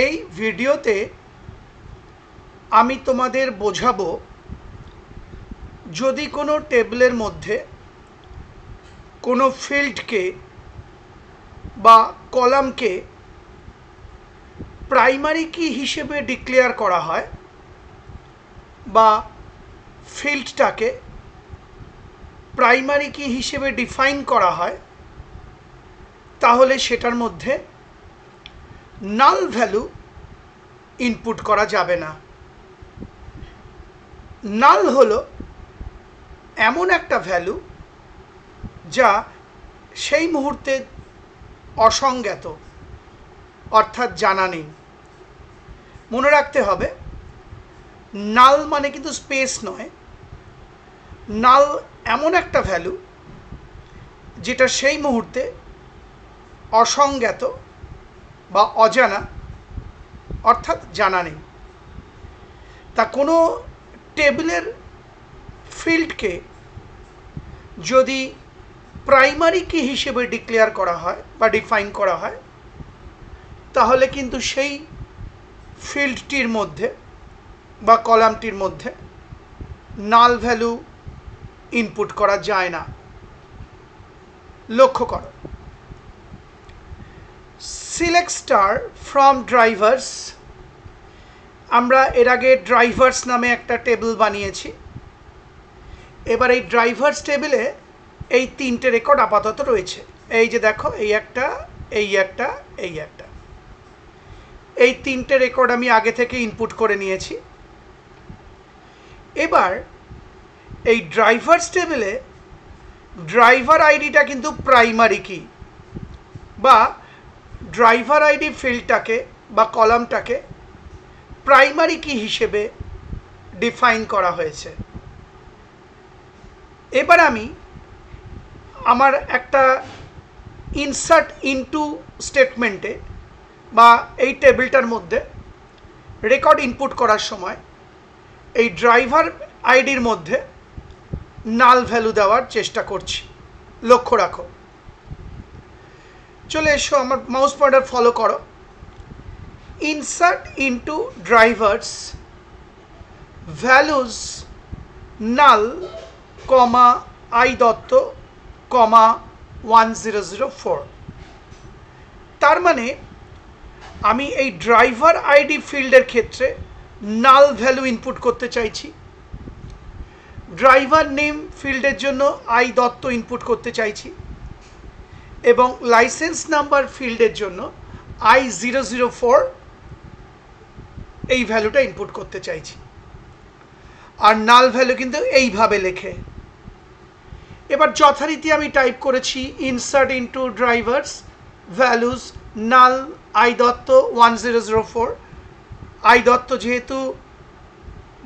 এই ভিডিওতে আমি তোমাদের বোঝাবো যদি কোনো টেবিলের মধ্যে কোনো ফিল্ডকে বা কলামকে প্রাইমারি কি হিসেবে ডিক্লেয়ার করা হয় বা ফিল্ডটাকে প্রাইমারি কি হিসেবে ডিফাইন করা হয় তাহলে সেটার মধ্যে নাল ভ্যালু ইনপুট করা যাবে না। নাল হলো এমন একটা ভ্যালু যা সেই মুহূর্তে অসংজ্ঞাত অর্থাৎ জানা নেই। মনে রাখতে হবে নাল মানে কিন্তু স্পেস নয়, নাল এমন একটা ভ্যালু যেটা সেই মুহূর্তে অসংজ্ঞাত বা অজানা অর্থাৎ জানা নেই। তা কোনো টেবিলের ফিল্ডকে যদি প্রাইমারি কি হিসেবে ডিক্লেয়ার করা হয় বা ডিফাইন করা হয় তাহলে কিন্তু সেই ফিল্ডটির মধ্যে বা কলামটির মধ্যে নাল ভ্যালু ইনপুট করা যায় না। লক্ষ্য করো, সিলেক্ট স্টার ফ্রম ড্রাইভার্স। আমরা এর আগে ড্রাইভার্স নামে একটা টেবিল বানিয়েছি। এবার এই ড্রাইভার্স টেবিলে এই তিনটে রেকর্ড আপাতত রয়েছে। এই যে দেখো, এই একটা, এই একটা, এই একটা, এই তিনটে রেকর্ড আমি আগে থেকে ইনপুট করে নিয়েছি। এবার এই ড্রাইভার্স টেবিলে ড্রাইভার আইডিটা কিন্তু প্রাইমারি কি বা ড্রাইভার আইডি ফিল্ডটাকে বা কলামটাকে প্রাইমারি কি হিসেবে ডিফাইন করা হয়েছে। এবার আমি আমার একটা ইনসার্ট ইনটু স্টেটমেন্টে বা এই টেবিলটার মধ্যে রেকর্ড ইনপুট করার সময় এই ড্রাইভার আইডির মধ্যে নাল ভ্যালু দেওয়ার চেষ্টা করছি। লক্ষ্য রাখো, চলে এসো, আমার মাউস পয়েন্টার ফলো করো। Insert into drivers values null comma I Dutta comma 1004। তার মানে আমি এই ড্রাইভার আইডি ফিল্ডের ক্ষেত্রে নাল ভ্যালু ইনপুট করতে চাইছি, ড্রাইভার নেম ফিল্ডের জন্য আই দত্ত ইনপুট করতে চাইছি এবং লাইসেন্স নাম্বার ফিল্ডের জন্য I004 এই ভ্যালুটা ইনপুট করতে চাইছি। আর নাল ভ্যালু কিন্তু এইভাবে লেখে। এবার যথারীতি আমি টাইপ করেছি insert into drivers values null I Dutta 1004। I Dutta যেহেতু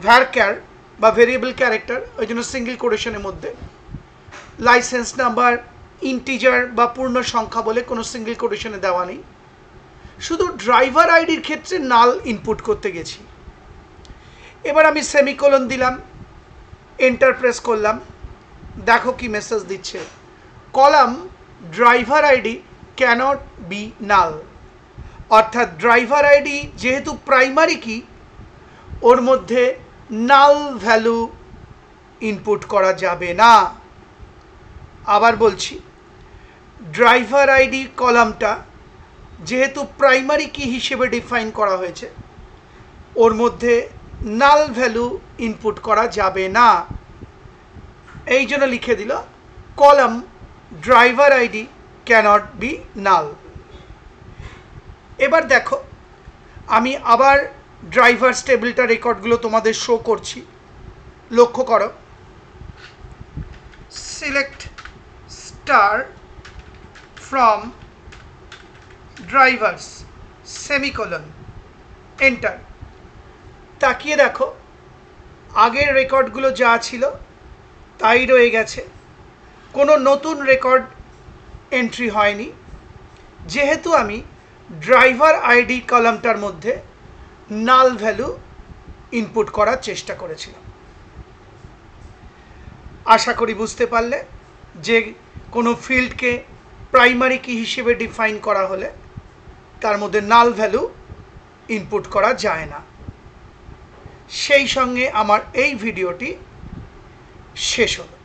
ভ্যারক্যার বা ভেরিয়েবল ক্যারেক্টার, ওই জন্য সিঙ্গেল কোটেশনের মধ্যে। লাইসেন্স নাম্বার ইন্টিজার বা পূর্ণ সংখ্যা বলে কোনো সিঙ্গেল কোটেশনে দেওয়া নেই, শুধু ড্রাইভার আইডির ক্ষেত্রে নাল ইনপুট করতে গেছি। এবার আমি সেমিকোলন দিলাম, এন্টার প্রেস করলাম, দেখো কি মেসেজ দিচ্ছে, column driver ID cannot be null. অর্থাৎ ড্রাইভার আইডি যেহেতু প্রাইমারি কি, ওর মধ্যে নাল ভ্যালু ইনপুট করা যাবে না। আবার বলছি, ড্রাইভার আইডি কলামটা যেহেতু প্রাইমারি কি হিসেবে ডিফাইন করা হয়েছে, ওর মধ্যে নাল ভ্যালু ইনপুট করা যাবে না। এই জন্য লিখে দিল column driver ID cannot be null. এবার দেখো, আমি আবার ড্রাইভার্স টেবিলটা রেকর্ডগুলো তোমাদের শো করছি। লক্ষ্য করো, select star from drivers semicolon enter. তাকিয়ে দেখো, আগের রেকর্ডগুলো যা ছিল তাই রয়ে গেছে, কোনো নতুন রেকর্ড এন্ট্রি হয়নি, যেহেতু আমি ড্রাইভার আইডি কলামটার মধ্যে নাল ভ্যালু ইনপুট করার চেষ্টা করেছিলাম। আশা করি বুঝতে পারলে যে কোনো ফিল্ডকে প্রাইমারি কি হিসেবে ডিফাইন করা হলে তার মধ্যে নাল ভ্যালু ইনপুট করা যায় না। সেই সঙ্গে আমার এই ভিডিওটি শেষ হলো।